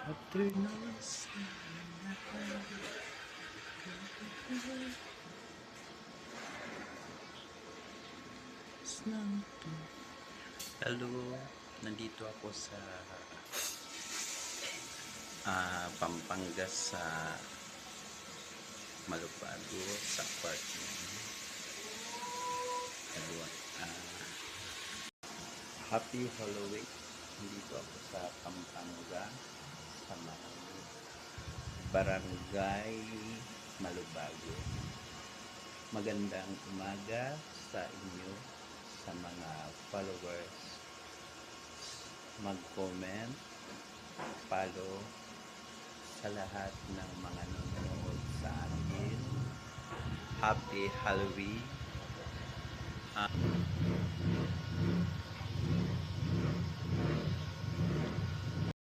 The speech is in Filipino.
Eternal Hello, nandito ako sa Pampanga sa Malubago sa apartment. Hello, Happy Halloween. Nandito ako sa Pampanga sa Barangay Malubago. Magandang umaga sa inyo, sa mga followers. Mag-comment, follow sa lahat ng mga nanonood sa akin. Happy Halloween.